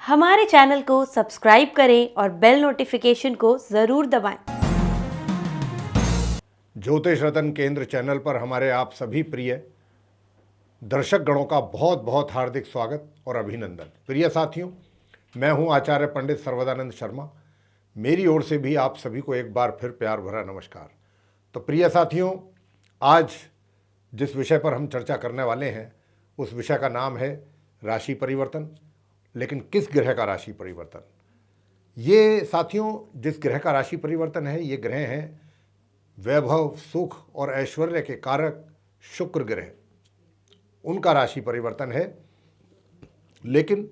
हमारे चैनल को सब्सक्राइब करें और बेल नोटिफिकेशन को ज़रूर दबाएं। ज्योतिष रतन केंद्र चैनल पर हमारे आप सभी प्रिय दर्शक गणों का बहुत बहुत हार्दिक स्वागत और अभिनंदन। प्रिय साथियों, मैं हूं आचार्य पंडित सर्वदानंद शर्मा। मेरी ओर से भी आप सभी को एक बार फिर प्यार भरा नमस्कार। तो प्रिय साथियों, आज जिस विषय पर हम चर्चा करने वाले हैं उस विषय का नाम है राशि परिवर्तन। लेकिन किस ग्रह का राशि परिवर्तन? ये साथियों, जिस ग्रह का राशि परिवर्तन है, ये ग्रह हैं वैभव, सुख और ऐश्वर्य के कारक शुक्र ग्रह। उनका राशि परिवर्तन है। लेकिन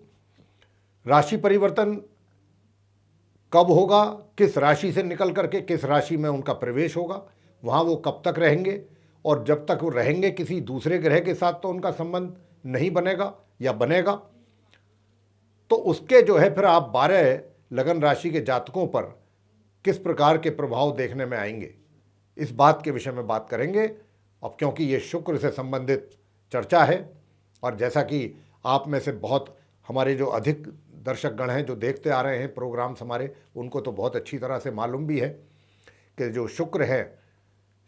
राशि परिवर्तन कब होगा, किस राशि से निकल करके किस राशि में उनका प्रवेश होगा, वहाँ वो कब तक रहेंगे, और जब तक वो रहेंगे किसी दूसरे ग्रह के साथ तो उनका संबंध नहीं बनेगा या बनेगा, तो उसके जो है फिर आप 12 लगन राशि के जातकों पर किस प्रकार के प्रभाव देखने में आएंगे, इस बात के विषय में बात करेंगे। अब क्योंकि ये शुक्र से संबंधित चर्चा है, और जैसा कि आप में से बहुत हमारे जो अधिक दर्शक गण हैं जो देखते आ रहे हैं प्रोग्राम्स हमारे, उनको तो बहुत अच्छी तरह से मालूम भी है कि जो शुक्र है,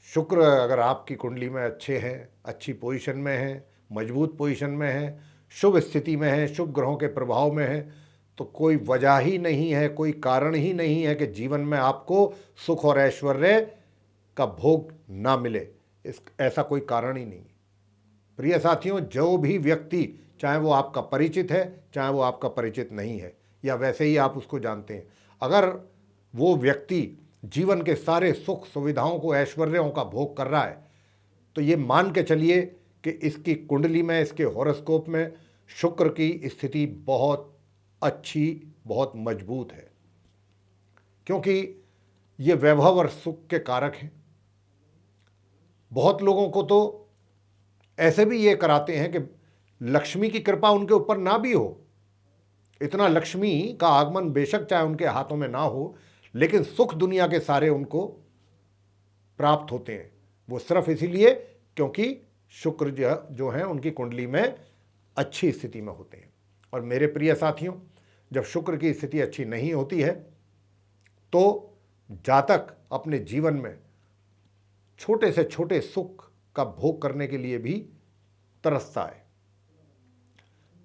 शुक्र अगर आपकी कुंडली में अच्छे हैं, अच्छी पोजीशन में हैं, मजबूत पोजीशन में हैं, शुभ स्थिति में है, शुभ ग्रहों के प्रभाव में है, तो कोई वजह ही नहीं है, कोई कारण ही नहीं है कि जीवन में आपको सुख और ऐश्वर्य का भोग ना मिले। ऐसा कोई कारण ही नहीं। प्रिय साथियों, जो भी व्यक्ति, चाहे वो आपका परिचित है चाहे वो आपका परिचित नहीं है, या वैसे ही आप उसको जानते हैं, अगर वो व्यक्ति जीवन के सारे सुख सुविधाओं को, ऐश्वर्यों का भोग कर रहा है, तो ये मान के चलिए कि इसकी कुंडली में, इसके हॉरोस्कोप में शुक्र की स्थिति बहुत अच्छी, बहुत मजबूत है, क्योंकि ये वैभव और सुख के कारक हैं। बहुत लोगों को तो ऐसे भी ये कराते हैं कि लक्ष्मी की कृपा उनके ऊपर ना भी हो, इतना लक्ष्मी का आगमन बेशक चाहे उनके हाथों में ना हो, लेकिन सुख दुनिया के सारे उनको प्राप्त होते हैं। वो सिर्फ इसीलिए क्योंकि शुक्र जो है उनकी कुंडली में अच्छी स्थिति में होते हैं। और मेरे प्रिय साथियों, जब शुक्र की स्थिति अच्छी नहीं होती है तो जातक अपने जीवन में छोटे से छोटे सुख का भोग करने के लिए भी तरसता है।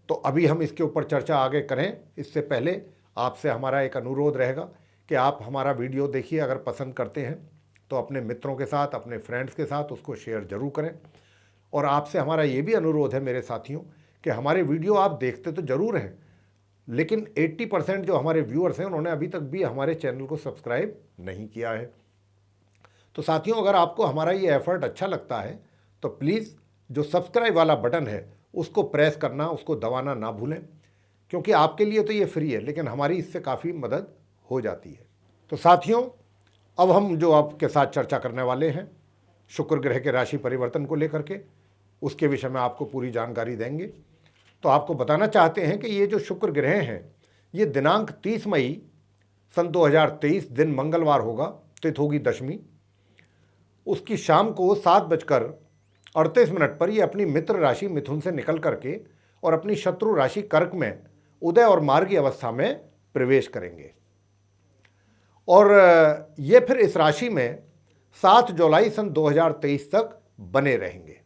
तो अभी हम इसके ऊपर चर्चा आगे करें, इससे पहले आपसे हमारा एक अनुरोध रहेगा कि आप हमारा वीडियो देखिए, अगर पसंद करते हैं तो अपने मित्रों के साथ, अपने फ्रेंड्स के साथ उसको शेयर जरूर करें। और आपसे हमारा ये भी अनुरोध है मेरे साथियों कि हमारे वीडियो आप देखते तो ज़रूर हैं, लेकिन 80% जो हमारे व्यूअर्स हैं उन्होंने अभी तक भी हमारे चैनल को सब्सक्राइब नहीं किया है। तो साथियों, अगर आपको हमारा ये एफर्ट अच्छा लगता है तो प्लीज़ जो सब्सक्राइब वाला बटन है उसको प्रेस करना, उसको दबाना ना भूलें, क्योंकि आपके लिए तो ये फ्री है, लेकिन हमारी इससे काफ़ी मदद हो जाती है। तो साथियों, अब हम जो आपके साथ चर्चा करने वाले हैं शुक्र ग्रह के राशि परिवर्तन को लेकर के, उसके विषय में आपको पूरी जानकारी देंगे। तो आपको बताना चाहते हैं कि ये जो शुक्र ग्रह हैं, ये दिनांक 30 मई सन 2023 दिन मंगलवार होगा, तिथि होगी दशमी। उसकी शाम को 7:38 पर ये अपनी मित्र राशि मिथुन से निकल करके और अपनी शत्रु राशि कर्क में उदय और मार्गी अवस्था में प्रवेश करेंगे। और ये फिर इस राशि में 7 जुलाई सन 2023 तक बने रहेंगे।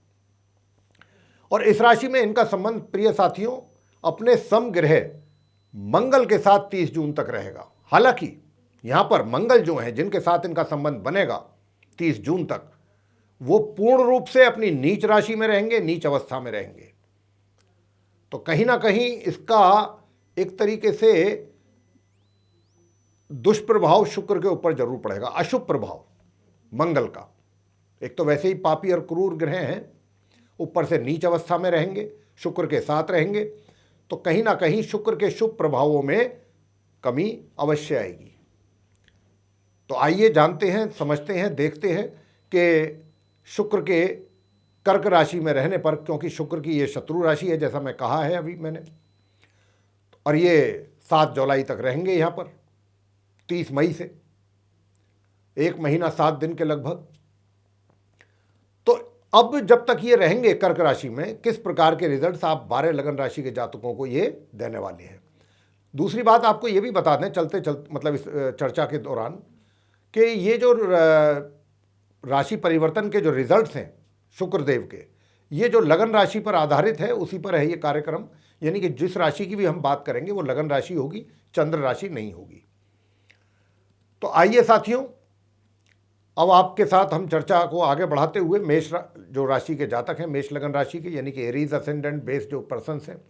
और इस राशि में इनका संबंध, प्रिय साथियों, अपने समग्रह मंगल के साथ 30 जून तक रहेगा। हालांकि यहाँ पर मंगल जो हैं, जिनके साथ इनका संबंध बनेगा 30 जून तक, वो पूर्ण रूप से अपनी नीच राशि में रहेंगे, नीच अवस्था में रहेंगे। तो कहीं ना कहीं इसका एक तरीके से दुष्प्रभाव शुक्र के ऊपर जरूर पड़ेगा, अशुभ प्रभाव मंगल का। एक तो वैसे ही पापी और क्रूर ग्रह हैं, ऊपर से नीच अवस्था में रहेंगे, शुक्र के साथ रहेंगे, तो कहीं ना कहीं शुक्र के शुभ प्रभावों में कमी अवश्य आएगी। तो आइए जानते हैं, समझते हैं, देखते हैं कि शुक्र के कर्क राशि में रहने पर, क्योंकि शुक्र की ये शत्रु राशि है जैसा मैं कहा है अभी मैंने, और ये 7 जुलाई तक रहेंगे यहाँ पर, 30 मई से 1 महीना 7 दिन के लगभग। तो अब जब तक ये रहेंगे कर्क राशि में, किस प्रकार के रिजल्ट्स आप 12 लगन राशि के जातकों को ये देने वाले हैं। दूसरी बात आपको ये भी बता दें चलते चलते, मतलब इस चर्चा के दौरान, कि ये जो राशि परिवर्तन के जो रिजल्ट्स हैं शुक्रदेव के, ये जो लगन राशि पर आधारित है, उसी पर है ये कार्यक्रम। यानी कि जिस राशि की भी हम बात करेंगे वो लगन राशि होगी, चंद्र राशि नहीं होगी। तो आइए साथियों, अब आपके साथ हम चर्चा को आगे बढ़ाते हुए मेष जो राशि के जातक हैं, मेष लगन राशि के, यानी कि एरीज असेंडेंट बेस जो पर्सन्स हैं,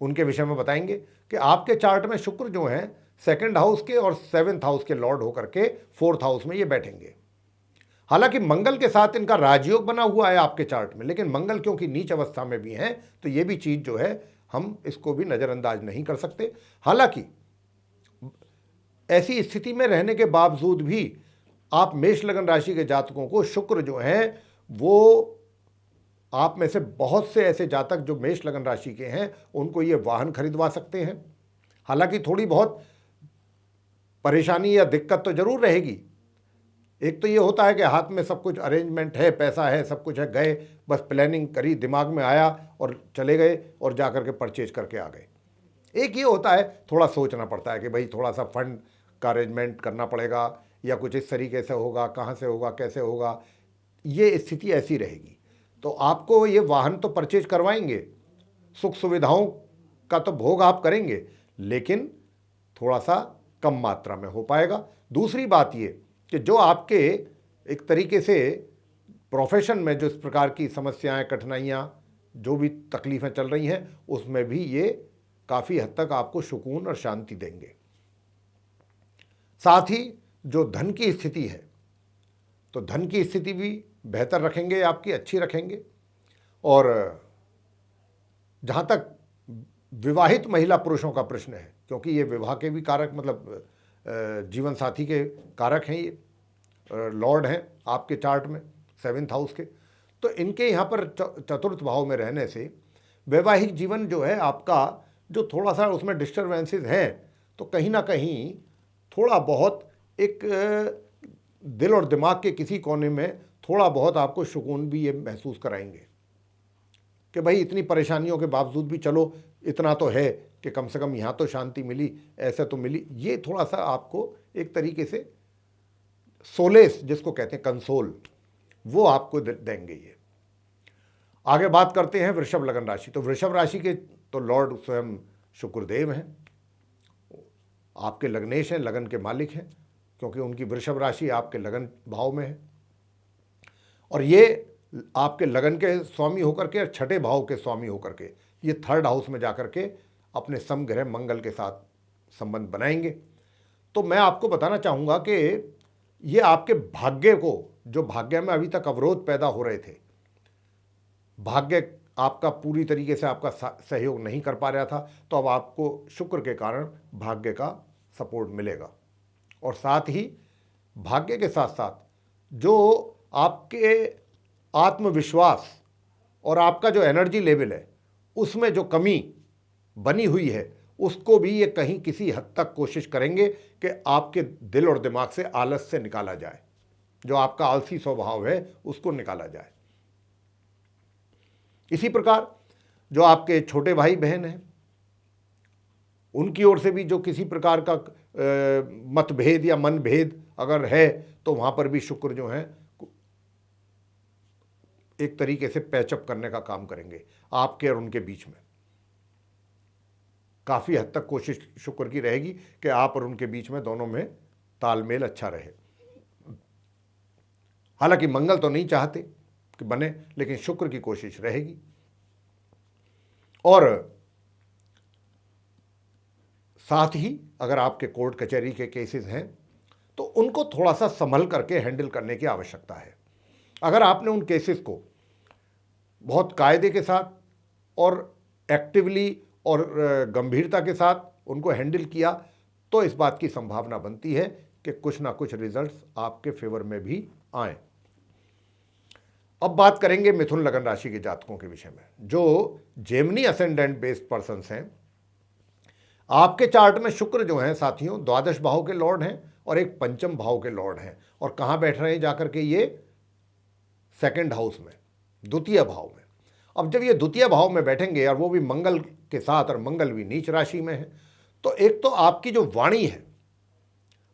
उनके विषय में बताएंगे कि आपके चार्ट में शुक्र जो हैं सेकंड हाउस के और 7th हाउस के लॉर्ड होकर के 4th हाउस में ये बैठेंगे। हालांकि मंगल के साथ इनका राजयोग बना हुआ है आपके चार्ट में, लेकिन मंगल क्योंकि नीच अवस्था में भी हैं, तो ये भी चीज़ जो है हम इसको भी नज़रअंदाज नहीं कर सकते। हालांकि ऐसी स्थिति में रहने के बावजूद भी आप मेष लगन राशि के जातकों को शुक्र जो हैं वो, आप में से बहुत से ऐसे जातक जो मेष लगन राशि के हैं उनको ये वाहन खरीदवा सकते हैं। हालांकि थोड़ी बहुत परेशानी या दिक्कत तो जरूर रहेगी। एक तो ये होता है कि हाथ में सब कुछ अरेंजमेंट है, पैसा है, सब कुछ है, गए बस प्लानिंग करी, दिमाग में आया और चले गए और जा कर के परचेज करके आ गए। एक ये होता है थोड़ा सोचना पड़ता है कि भाई थोड़ा सा फंड का अरेंजमेंट करना पड़ेगा, या कुछ इस तरीके से होगा, कहाँ से होगा, कैसे होगा, ये स्थिति ऐसी रहेगी। तो आपको ये वाहन तो परचेज करवाएंगे, सुख सुविधाओं का तो भोग आप करेंगे, लेकिन थोड़ा सा कम मात्रा में हो पाएगा। दूसरी बात ये कि जो आपके एक तरीके से प्रोफेशन में जो इस प्रकार की समस्याएं, कठिनाइयाँ, जो भी तकलीफ़ें चल रही हैं, उसमें भी ये काफ़ी हद तक आपको सुकून और शांति देंगे। साथ ही जो धन की स्थिति है, तो धन की स्थिति भी बेहतर रखेंगे, आपकी अच्छी रखेंगे। और जहाँ तक विवाहित महिला पुरुषों का प्रश्न है, क्योंकि ये विवाह के भी कारक, मतलब जीवन साथी के कारक हैं, ये लॉर्ड हैं आपके चार्ट में 7th हाउस के, तो इनके यहाँ पर चतुर्थ भाव में रहने से वैवाहिक जीवन जो है आपका, जो थोड़ा सा उसमें डिस्टर्बेंसेस हैं, तो कहीं ना कहीं थोड़ा बहुत एक दिल और दिमाग के किसी कोने में थोड़ा बहुत आपको सुकून भी ये महसूस कराएंगे कि भाई इतनी परेशानियों के बावजूद भी चलो इतना तो है कि कम से कम यहाँ तो शांति मिली, ऐसे तो मिली। ये थोड़ा सा आपको एक तरीके से सोलेस, जिसको कहते हैं कंसोल, वो आपको देंगे ये। आगे बात करते हैं वृषभ लगन राशि। तो वृषभ राशि के तो लॉर्ड स्वयं शुक्रदेव हैं, आपके लग्नेश हैं, लगन के मालिक हैं, क्योंकि उनकी वृषभ राशि आपके लगन भाव में है, और ये आपके लगन के स्वामी होकर के, छठे भाव के स्वामी होकर के, ये 3rd हाउस में जाकर के अपने समग्रह मंगल के साथ संबंध बनाएंगे। तो मैं आपको बताना चाहूँगा कि ये आपके भाग्य को, जो भाग्य में अभी तक अवरोध पैदा हो रहे थे, भाग्य आपका पूरी तरीके से आपका सहयोग नहीं कर पा रहा था, तो अब आपको शुक्र के कारण भाग्य का सपोर्ट मिलेगा। और साथ ही भाग्य के साथ साथ जो आपके आत्मविश्वास और आपका जो एनर्जी लेवल है, उसमें जो कमी बनी हुई है, उसको भी ये कहीं किसी हद तक कोशिश करेंगे कि आपके दिल और दिमाग से आलस से निकाला जाए, जो आपका आलसी स्वभाव है उसको निकाला जाए। इसी प्रकार जो आपके छोटे भाई बहन हैं, उनकी ओर से भी जो किसी प्रकार का मतभेद या मनभेद अगर है, तो वहाँ पर भी शुक्र जो है एक तरीके से पैचअप करने का काम करेंगे आपके और उनके बीच में। काफ़ी हद तक कोशिश शुक्र की रहेगी कि आप और उनके बीच में दोनों में तालमेल अच्छा रहे। हालांकि मंगल तो नहीं चाहते कि बने, लेकिन शुक्र की कोशिश रहेगी। और साथ ही अगर आपके कोर्ट कचहरी के केसेस हैं, तो उनको थोड़ा सा संभल करके हैंडल करने की आवश्यकता है। अगर आपने उन केसेस को बहुत कायदे के साथ और एक्टिवली और गंभीरता के साथ उनको हैंडल किया, तो इस बात की संभावना बनती है कि कुछ ना कुछ रिजल्ट्स आपके फेवर में भी आए। अब बात करेंगे मिथुन लगन राशि के जातकों के विषय में, जो जेमिनी असेंडेंट बेस्ड पर्सन्स हैं। आपके चार्ट में शुक्र जो हैं साथियों, 12 भाव के लॉर्ड हैं और एक पंचम भाव के लॉर्ड हैं। और कहाँ बैठ रहे हैं जाकर के? ये 2nd हाउस में, द्वितीय भाव में। अब जब ये द्वितीय भाव में बैठेंगे और वो भी मंगल के साथ, और मंगल भी नीच राशि में है, तो एक तो आपकी जो वाणी है,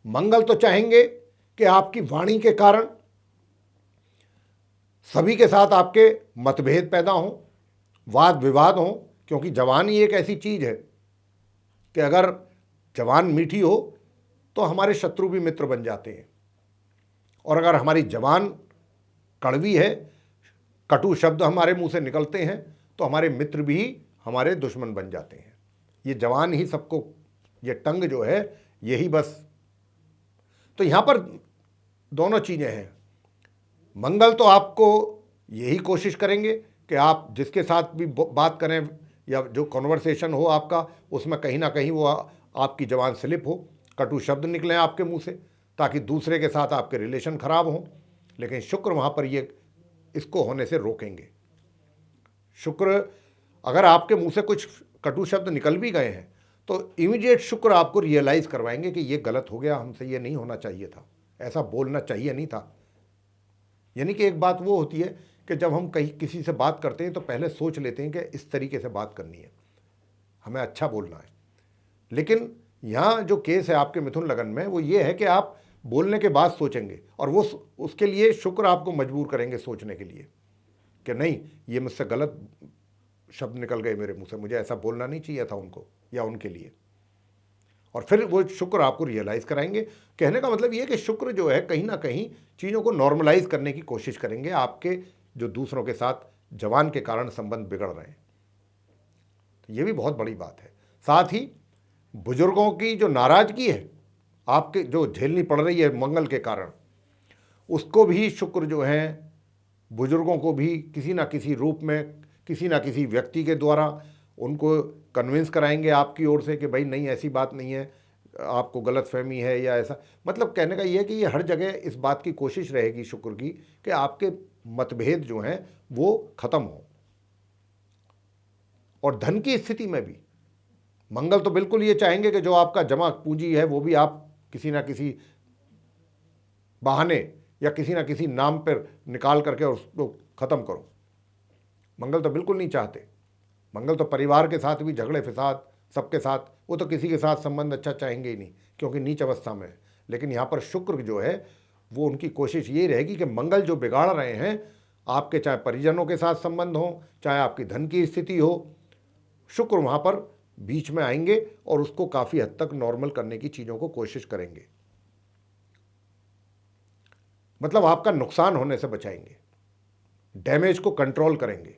मंगल तो चाहेंगे कि आपकी वाणी के कारण सभी के साथ आपके मतभेद पैदा हों, वाद विवाद हों, क्योंकि जवानी एक ऐसी चीज है कि अगर जवान मीठी हो तो हमारे शत्रु भी मित्र बन जाते हैं, और अगर हमारी जवान कड़वी है, कटु शब्द हमारे मुंह से निकलते हैं, तो हमारे मित्र भी हमारे दुश्मन बन जाते हैं। ये जवान ही सबको, ये टंग जो है यही बस। तो यहां पर दोनों चीजें हैं। मंगल तो आपको यही कोशिश करेंगे कि आप जिसके साथ भी बात करें या जो कॉन्वर्सेशन हो आपका, उसमें कहीं ना कहीं वो आपकी जबान स्लिप हो, कटु शब्द निकलें आपके मुंह से, ताकि दूसरे के साथ आपके रिलेशन खराब हों। लेकिन शुक्र वहाँ पर ये इसको होने से रोकेंगे। शुक्र अगर आपके मुंह से कुछ कटु शब्द निकल भी गए हैं तो इमीडिएट शुक्र आपको रियलाइज़ करवाएंगे कि ये गलत हो गया, हमसे ये नहीं होना चाहिए था, ऐसा बोलना चाहिए नहीं था। यानी कि एक बात वो होती है कि जब हम कहीं किसी से बात करते हैं तो पहले सोच लेते हैं कि इस तरीके से बात करनी है, हमें अच्छा बोलना है। लेकिन यहाँ जो केस है आपके मिथुन लगन में वो ये है कि आप बोलने के बाद सोचेंगे, और वो उसके लिए शुक्र आपको मजबूर करेंगे सोचने के लिए कि नहीं, ये मुझसे गलत शब्द निकल गए मेरे मुंह से, मुझे ऐसा बोलना नहीं चाहिए था उनको या उनके लिए। और फिर वो शुक्र आपको रियलाइज़ कराएंगे। कहने का मतलब ये है कि शुक्र जो है कहीं ना कहीं चीज़ों को नॉर्मलाइज करने की कोशिश करेंगे, आपके जो दूसरों के साथ जवान के कारण संबंध बिगड़ रहे हैं। तो ये भी बहुत बड़ी बात है। साथ ही बुजुर्गों की जो नाराज़गी है आपके जो झेलनी पड़ रही है मंगल के कारण, उसको भी शुक्र जो है बुजुर्गों को भी किसी ना किसी रूप में, किसी ना किसी व्यक्ति के द्वारा उनको कन्विंस कराएंगे आपकी ओर से कि भाई नहीं, ऐसी बात नहीं है, आपको गलतफहमी है या ऐसा। मतलब कहने का ये है कि ये हर जगह इस बात की कोशिश रहेगी शुक्र की कि आपके मतभेद जो हैं वो खत्म हो। और धन की स्थिति में भी मंगल तो बिल्कुल ये चाहेंगे कि जो आपका जमा पूंजी है वो भी आप किसी ना किसी बहाने या किसी ना किसी नाम पर निकाल करके उसको ख़त्म करो। मंगल तो बिल्कुल नहीं चाहते। मंगल तो परिवार के साथ भी झगड़े फिसाद, सबके साथ, वो तो किसी के साथ संबंध अच्छा चाहेंगे ही नहीं क्योंकि नीच अवस्था में है। लेकिन यहाँ पर शुक्र जो है वो उनकी कोशिश ये रहेगी कि मंगल जो बिगाड़ रहे हैं आपके, चाहे परिजनों के साथ संबंध हो, चाहे आपकी धन की स्थिति हो, शुक्र वहाँ पर बीच में आएंगे और उसको काफ़ी हद तक नॉर्मल करने की चीज़ों को कोशिश करेंगे। मतलब आपका नुकसान होने से बचाएंगे, डैमेज को कंट्रोल करेंगे।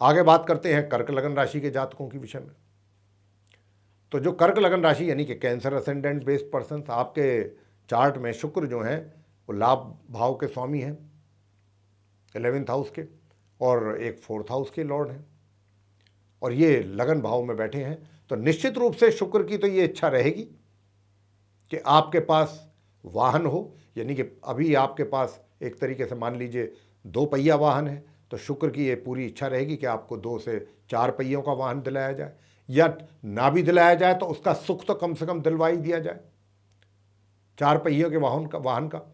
आगे बात करते हैं कर्क लगन राशि के जातकों के विषय में। तो जो कर्क लगन राशि यानी कि कैंसर असेंडेंट बेस्ड पर्सन, आपके चार्ट में शुक्र जो हैं वो लाभ भाव के स्वामी हैं, 11th हाउस के, और एक 4th हाउस के लॉर्ड हैं, और ये लगन भाव में बैठे हैं। तो निश्चित रूप से शुक्र की तो ये इच्छा रहेगी कि आपके पास वाहन हो, यानी कि अभी आपके पास एक तरीके से मान लीजिए 2 पहिया वाहन है, तो शुक्र की ये पूरी इच्छा रहेगी कि आपको 2 से 4 पहियों का वाहन दिलाया जाए, या ना भी दिलाया जाए तो उसका सुख तो कम से कम दिलवा ही दिया जाए। 4 पहियों के वाहन का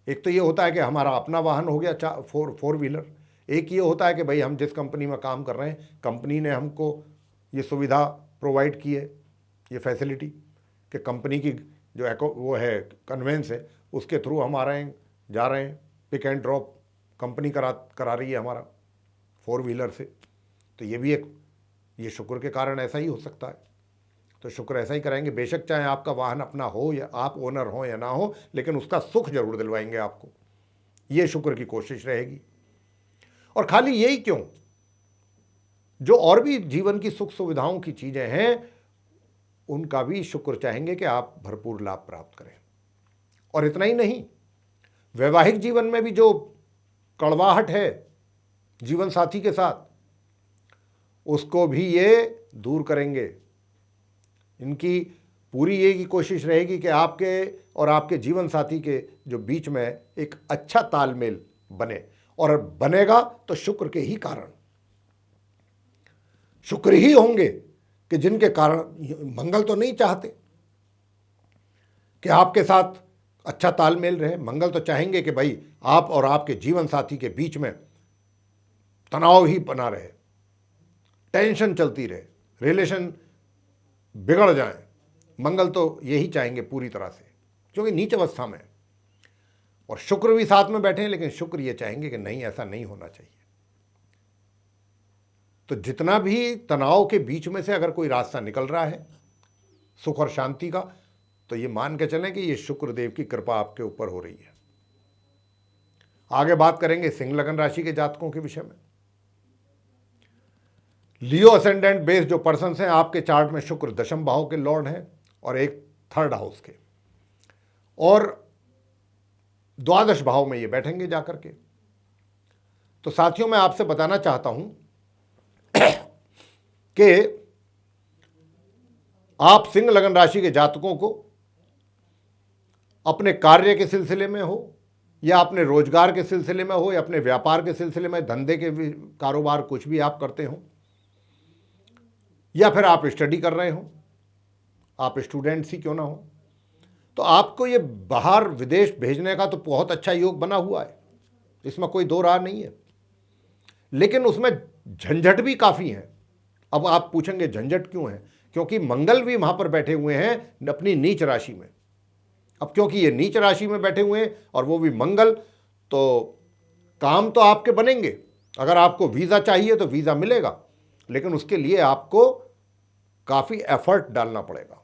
एक तो ये होता है कि हमारा अपना वाहन हो गया, 4 व्हीलर। एक ये होता है कि भाई हम जिस कंपनी में काम कर रहे हैं, कंपनी ने हमको ये सुविधा प्रोवाइड की है, ये फैसिलिटी कि कंपनी की जो वो है कन्वेंस है, उसके थ्रू हम आ रहे हैं, जा रहे हैं, पिक एंड ड्रॉप कंपनी करा रही है हमारा 4 व्हीलर से। तो ये भी ये शुक्र के कारण ऐसा ही हो सकता है। तो शुक्र ऐसा ही कराएंगे, बेशक चाहे आपका वाहन अपना हो या आप ओनर हो या ना हो, लेकिन उसका सुख जरूर दिलवाएंगे आपको। ये शुक्र की कोशिश रहेगी। और खाली यही क्यों, जो और भी जीवन की सुख सुविधाओं की चीजें हैं उनका भी शुक्र चाहेंगे कि आप भरपूर लाभ प्राप्त करें। और इतना ही नहीं, वैवाहिक जीवन में भी जो कड़वाहट है जीवन साथी के साथ, उसको भी ये दूर करेंगे। इनकी पूरी ये की कोशिश रहेगी कि आपके और आपके जीवन साथी के जो बीच में एक अच्छा तालमेल बने, और बनेगा तो शुक्र के ही कारण। शुक्र ही होंगे कि जिनके कारण, मंगल तो नहीं चाहते कि आपके साथ अच्छा तालमेल रहे। मंगल तो चाहेंगे कि भाई आप और आपके जीवन साथी के बीच में तनाव ही बना रहे, टेंशन चलती रहे, रिलेशन बिगड़ जाएं, मंगल तो यही चाहेंगे पूरी तरह से, क्योंकि नीच अवस्था में है। और शुक्र भी साथ में बैठे हैं, लेकिन शुक्र ये चाहेंगे कि नहीं, ऐसा नहीं होना चाहिए। तो जितना भी तनाव के बीच में से अगर कोई रास्ता निकल रहा है सुख और शांति का, तो ये मान के चलें कि ये शुक्रदेव की कृपा आपके ऊपर हो रही है। आगे बात करेंगे सिंह लगन राशि के जातकों के विषय में। लियो असेंडेंट बेस जो पर्सन्स हैं आपके चार्ट में, शुक्र दशम भाव के लॉर्ड हैं और एक थर्ड हाउस के, और द्वादश भाव में ये बैठेंगे जाकर के। तो साथियों, मैं आपसे बताना चाहता हूं कि आप सिंह लगन राशि के जातकों को अपने कार्य के सिलसिले में हो, या अपने रोजगार के सिलसिले में हो, या अपने व्यापार के सिलसिले में, धंधे के कारोबार कुछ भी आप करते हो, या फिर आप स्टडी कर रहे हो, आप स्टूडेंट्स ही क्यों ना हो, तो आपको ये बाहर विदेश भेजने का तो बहुत अच्छा योग बना हुआ है, इसमें कोई दो राह नहीं है। लेकिन उसमें झंझट भी काफ़ी है। अब आप पूछेंगे झंझट क्यों है? क्योंकि मंगल भी वहाँ पर बैठे हुए हैं अपनी नीच राशि में। अब क्योंकि ये नीच राशि में बैठे हुए हैं और वो भी मंगल, तो काम तो आपके बनेंगे। अगर आपको वीज़ा चाहिए तो वीज़ा मिलेगा, लेकिन उसके लिए आपको काफ़ी एफर्ट डालना पड़ेगा।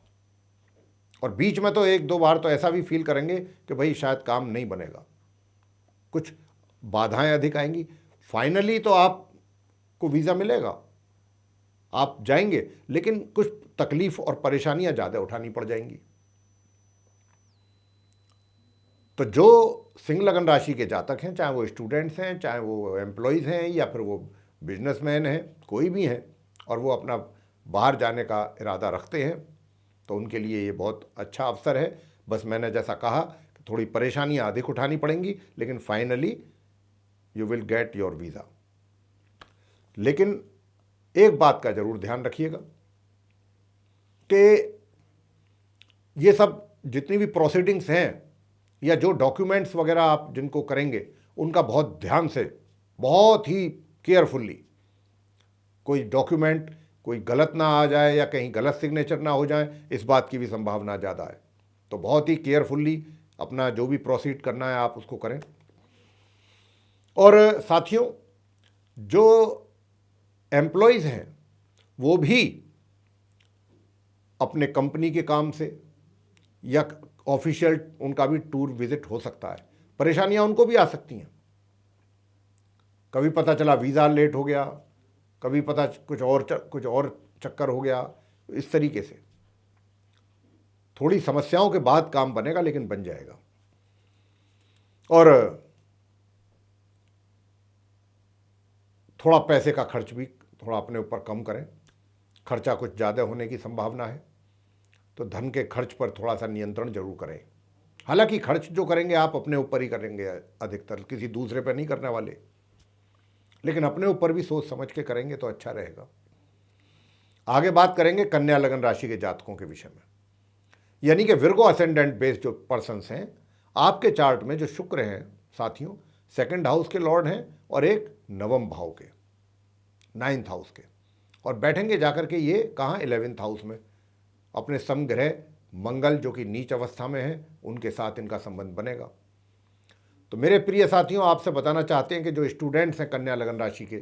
और बीच में तो एक दो बार तो ऐसा भी फील करेंगे कि भाई शायद काम नहीं बनेगा, कुछ बाधाएं अधिक आएंगी। फाइनली तो आपको वीज़ा मिलेगा, आप जाएंगे, लेकिन कुछ तकलीफ और परेशानियां ज़्यादा उठानी पड़ जाएंगी। तो जो सिंह लगन राशि के जातक हैं, चाहे वो स्टूडेंट्स हैं, चाहे वो एम्प्लॉयज़ हैं, या फिर वो बिजनेसमैन हैं, कोई भी हैं, और वो अपना बाहर जाने का इरादा रखते हैं, तो उनके लिए ये बहुत अच्छा अवसर है। बस मैंने जैसा कहा कि थोड़ी परेशानियां अधिक उठानी पड़ेंगी, लेकिन finally you will get your visa. लेकिन एक बात का जरूर ध्यान रखिएगा कि ये सब जितनी भी प्रोसीडिंग्स हैं या जो डॉक्यूमेंट्स वगैरह आप जिनको करेंगे, उनका बहुत ध्यान से, बहुत ही केयरफुल्ली, कोई डॉक्यूमेंट कोई गलत ना आ जाए या कहीं गलत सिग्नेचर ना हो जाए, इस बात की भी संभावना ज़्यादा है। तो बहुत ही केयरफुल्ली अपना जो भी प्रोसीड करना है आप उसको करें। और साथियों, जो एम्प्लॉयज़ हैं वो भी अपने कंपनी के काम से या ऑफिशियल उनका भी टूर विजिट हो सकता है, परेशानियां उनको भी आ सकती हैं। कभी पता चला वीज़ा लेट हो गया, कभी पता कुछ और चक्कर हो गया। इस तरीके से थोड़ी समस्याओं के बाद काम बनेगा, लेकिन बन जाएगा। और थोड़ा पैसे का खर्च भी थोड़ा अपने ऊपर कम करें, खर्चा कुछ ज़्यादा होने की संभावना है, तो धन के खर्च पर थोड़ा सा नियंत्रण जरूर करें। हालांकि खर्च जो करेंगे आप अपने ऊपर ही करेंगे अधिकतर, किसी दूसरे पर नहीं करने वाले, लेकिन अपने ऊपर भी सोच समझ के करेंगे तो अच्छा रहेगा। आगे बात करेंगे कन्या लगन राशि के जातकों के विषय में, यानी कि विर्गो असेंडेंट बेस्ड जो पर्सन्स हैं आपके चार्ट में। जो शुक्र हैं साथियों, सेकंड हाउस के लॉर्ड हैं और एक नवम भाव के, 9th हाउस के, और बैठेंगे जाकर के ये कहाँ, 11th हाउस में, अपने समग्रह मंगल जो कि नीच अवस्था में है, उनके साथ इनका संबंध बनेगा। तो मेरे प्रिय साथियों, आपसे बताना चाहते हैं कि जो स्टूडेंट्स हैं कन्या लगन राशि के,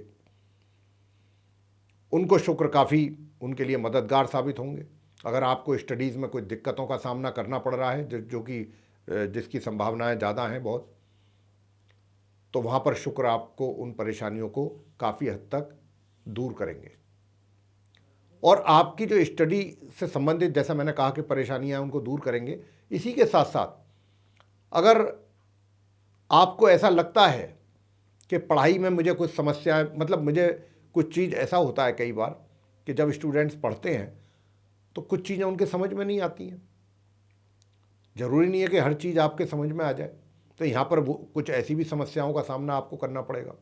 उनको शुक्र काफ़ी उनके लिए मददगार साबित होंगे। अगर आपको स्टडीज़ में कोई दिक्कतों का सामना करना पड़ रहा है, जो कि जिसकी संभावनाएं ज़्यादा हैं बहुत, तो वहाँ पर शुक्र आपको उन परेशानियों को काफ़ी हद तक दूर करेंगे। और आपकी जो स्टडी से संबंधित, जैसा मैंने कहा कि परेशानियां उनको दूर करेंगे, इसी के साथ साथ अगर आपको ऐसा लगता है कि पढ़ाई में मुझे कुछ समस्याएं, मतलब मुझे कुछ चीज़, ऐसा होता है कई बार कि जब स्टूडेंट्स पढ़ते हैं तो कुछ चीज़ें उनके समझ में नहीं आती हैं। ज़रूरी नहीं है कि हर चीज़ आपके समझ में आ जाए, तो यहाँ पर वो कुछ ऐसी भी समस्याओं का सामना आपको करना पड़ेगा।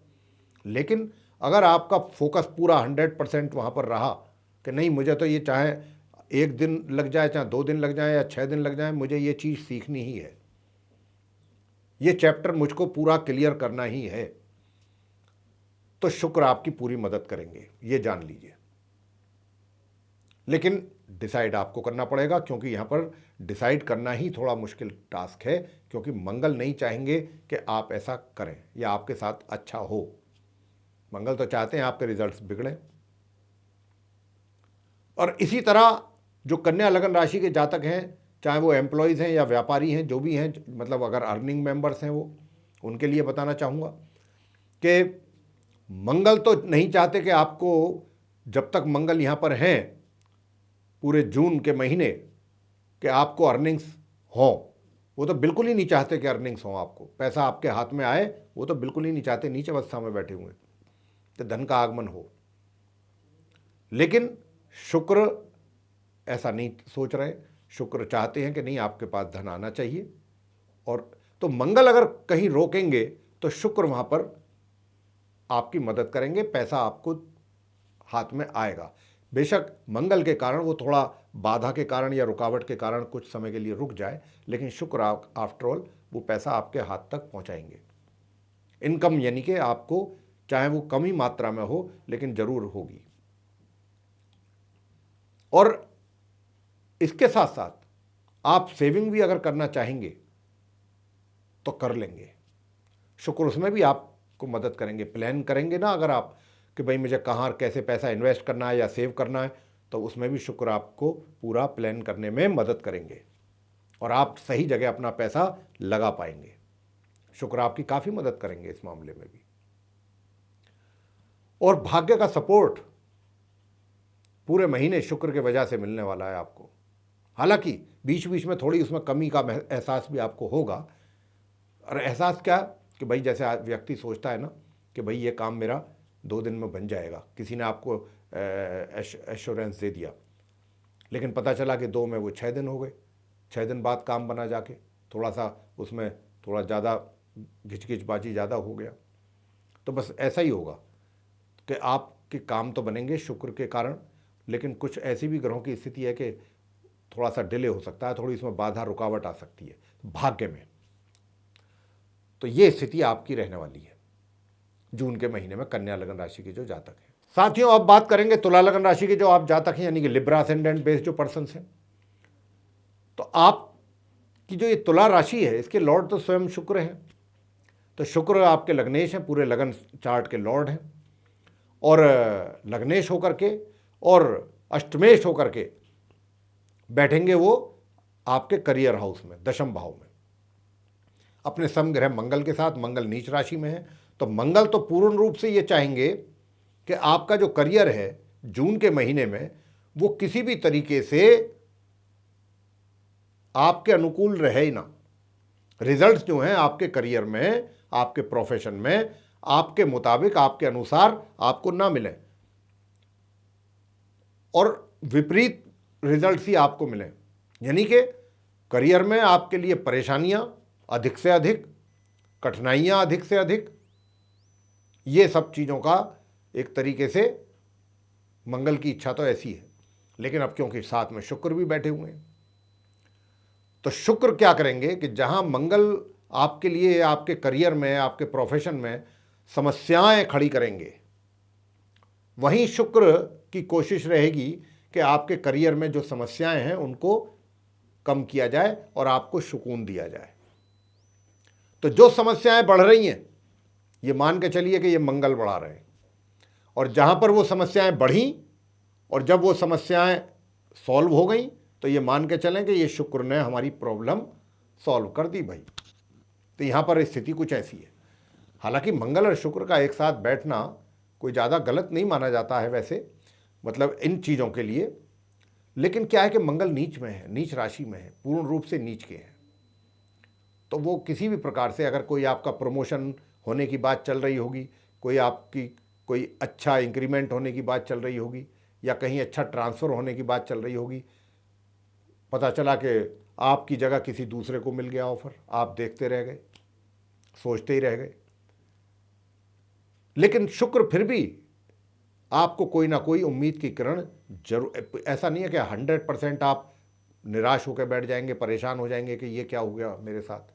लेकिन अगर आपका फोकस पूरा 100% वहाँ पर रहा कि नहीं, मुझे तो ये चाहे 1 दिन लग जाए, चाहे 2 दिन लग जाए या 6 दिन लग जाए, मुझे ये चीज़ सीखनी ही है, ये चैप्टर मुझको पूरा क्लियर करना ही है, तो शुक्र आपकी पूरी मदद करेंगे, ये जान लीजिए। लेकिन डिसाइड आपको करना पड़ेगा, क्योंकि यहाँ पर डिसाइड करना ही थोड़ा मुश्किल टास्क है, क्योंकि मंगल नहीं चाहेंगे कि आप ऐसा करें या आपके साथ अच्छा हो। मंगल तो चाहते हैं आपके रिजल्ट्स बिगड़े। और इसी तरह जो कन्या लगन राशि के जातक हैं, चाहे वो एम्प्लॉयज़ हैं या व्यापारी हैं, जो भी हैं, मतलब अगर अर्निंग मेंबर्स हैं, वो उनके लिए बताना चाहूँगा कि मंगल तो नहीं चाहते कि आपको, जब तक मंगल यहाँ पर हैं पूरे जून के महीने, कि आपको अर्निंग्स हों। वो तो बिल्कुल ही नहीं चाहते कि अर्निंग्स हों, आपको पैसा आपके हाथ में आए, वो तो बिल्कुल ही नहीं चाहते। नीच अवस्था में बैठे हुए तो धन का आगमन हो। लेकिन शुक्र ऐसा नहीं सोच रहे। शुक्र चाहते हैं कि नहीं, आपके पास धन आना चाहिए। और तो मंगल अगर कहीं रोकेंगे तो शुक्र वहाँ पर आपकी मदद करेंगे, पैसा आपको हाथ में आएगा। बेशक मंगल के कारण वो थोड़ा बाधा के कारण या रुकावट के कारण कुछ समय के लिए रुक जाए, लेकिन शुक्र आफ्टर ऑल वो पैसा आपके हाथ तक पहुंचाएंगे। इनकम यानी कि आपको चाहे वो कम ही मात्रा में हो, लेकिन जरूर होगी। और इसके साथ साथ आप सेविंग भी अगर करना चाहेंगे तो कर लेंगे। शुक्र उसमें भी आपको मदद करेंगे। प्लान करेंगे ना अगर आप कि भाई मुझे कहाँ कैसे पैसा इन्वेस्ट करना है या सेव करना है, तो उसमें भी शुक्र आपको पूरा प्लान करने में मदद करेंगे और आप सही जगह अपना पैसा लगा पाएंगे। शुक्र आपकी काफ़ी मदद करेंगे इस मामले में भी। और भाग्य का सपोर्ट पूरे महीने शुक्र के वजह से मिलने वाला है आपको। हालांकि बीच बीच में थोड़ी उसमें कमी का एहसास भी आपको होगा। और एहसास क्या कि भाई जैसे व्यक्ति सोचता है ना कि भाई ये काम मेरा 2 दिन में बन जाएगा, किसी ने आपको एश्योरेंस दे दिया, लेकिन पता चला कि 2 में वो 6 दिन हो गए। 6 दिन बाद काम बना जाके थोड़ा सा उसमें थोड़ा ज़्यादा घिचकिचबाजी ज़्यादा हो गया। तो बस ऐसा ही होगा कि आपके काम तो बनेंगे शुक्र के कारण, लेकिन कुछ ऐसी भी ग्रहों की स्थिति है कि थोड़ा सा डिले हो सकता है, थोड़ी इसमें बाधा रुकावट आ सकती है भाग्य में। तो ये स्थिति आपकी रहने वाली है जून के महीने में कन्या लगन राशि के जो जातक हैं। साथियों, अब बात करेंगे तुला लगन राशि के जो आप जातक हैं, यानी कि लिब्रा असेंडेंट बेस्ड जो पर्सन हैं। तो आपकी जो ये तुला राशि है, इसके लॉर्ड तो स्वयं शुक्र हैं। तो शुक्र आपके लग्नेश हैं, पूरे लगन चार्ट के लॉर्ड हैं। और लग्नेश होकर के और अष्टमेश होकर के बैठेंगे वो आपके करियर हाउस में, दशम भाव में, अपने समग्रह मंगल के साथ। मंगल नीच राशि में है, तो मंगल तो पूर्ण रूप से ये चाहेंगे कि आपका जो करियर है जून के महीने में वो किसी भी तरीके से आपके अनुकूल रहे ही ना। रिजल्ट्स जो हैं आपके करियर में, आपके प्रोफेशन में, आपके मुताबिक, आपके अनुसार आपको ना मिले और विपरीत रिजल्ट्स ही आपको मिले। यानी कि करियर में आपके लिए परेशानियां अधिक से अधिक, कठिनाइयां अधिक से अधिक, ये सब चीज़ों का एक तरीके से मंगल की इच्छा तो ऐसी है। लेकिन अब क्योंकि साथ में शुक्र भी बैठे हुए हैं, तो शुक्र क्या करेंगे कि जहां मंगल आपके लिए, आपके करियर में, आपके प्रोफेशन में समस्याएं खड़ी करेंगे, वहीं शुक्र की कोशिश रहेगी कि आपके करियर में जो समस्याएं हैं उनको कम किया जाए और आपको सुकून दिया जाए। तो जो समस्याएं बढ़ रही हैं, ये मान के चलिए कि ये मंगल बढ़ा रहे हैं, और जहां पर वो समस्याएं बढ़ी और जब वो समस्याएं सॉल्व हो गई, तो ये मान के चलें कि ये शुक्र ने हमारी प्रॉब्लम सॉल्व कर दी भाई। तो यहाँ पर स्थिति कुछ ऐसी है। हालांकि मंगल और शुक्र का एक साथ बैठना कोई ज़्यादा गलत नहीं माना जाता है वैसे, मतलब इन चीज़ों के लिए। लेकिन क्या है कि मंगल नीच में है, नीच राशि में है, पूर्ण रूप से नीच के हैं। तो वो किसी भी प्रकार से, अगर कोई आपका प्रमोशन होने की बात चल रही होगी, कोई आपकी कोई अच्छा इंक्रीमेंट होने की बात चल रही होगी, या कहीं अच्छा ट्रांसफ़र होने की बात चल रही होगी, पता चला कि आपकी जगह किसी दूसरे को मिल गया ऑफर, आप देखते रह गए, सोचते ही रह गए। लेकिन शुक्र फिर भी आपको कोई ना कोई उम्मीद की किरण जरूर, ऐसा नहीं है कि 100% आप निराश होकर बैठ जाएंगे, परेशान हो जाएंगे कि ये क्या हो गया मेरे साथ।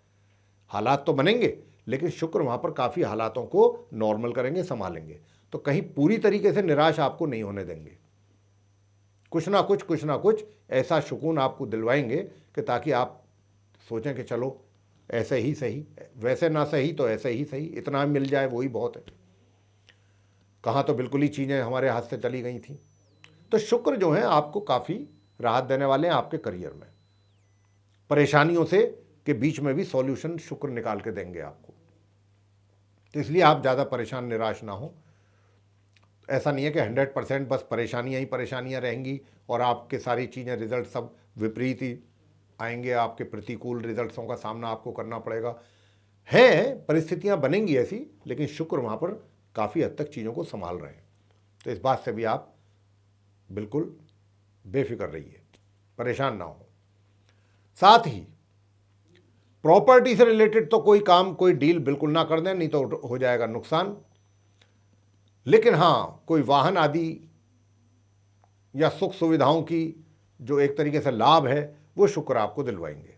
हालात तो बनेंगे, लेकिन शुक्र वहाँ पर काफ़ी हालातों को नॉर्मल करेंगे, संभालेंगे। तो कहीं पूरी तरीके से निराश आपको नहीं होने देंगे। कुछ ना कुछ ऐसा सुकून आपको दिलवाएंगे कि ताकि आप सोचें कि चलो ऐसे ही सही, वैसे ना सही तो ऐसे ही सही, इतना मिल जाए वही बहुत है। कहाँ तो बिल्कुल ही चीज़ें हमारे हाथ से चली गई थी। तो शुक्र जो है आपको काफ़ी राहत देने वाले हैं आपके करियर में। परेशानियों से के बीच में भी सॉल्यूशन शुक्र निकाल के देंगे आपको। तो इसलिए आप ज़्यादा परेशान निराश ना हो। ऐसा नहीं है कि 100% बस परेशानियाँ ही परेशानियाँ रहेंगी और आपके सारी चीज़ें रिजल्ट सब विपरीत ही आएंगे, आपके प्रतिकूल रिजल्ट्सों का सामना आपको करना पड़ेगा। है परिस्थितियाँ बनेंगी ऐसी, लेकिन शुक्र वहाँ पर काफ़ी हद तक चीज़ों को संभाल रहे हैं। तो इस बात से भी आप बिल्कुल बेफिक्र रहिए, परेशान ना हो। साथ ही प्रॉपर्टी से रिलेटेड तो कोई काम, कोई डील बिल्कुल ना कर दें, नहीं तो हो जाएगा नुकसान। लेकिन हाँ, कोई वाहन आदि या सुख सुविधाओं की जो एक तरीके से लाभ है वो शुक्र आपको दिलवाएंगे।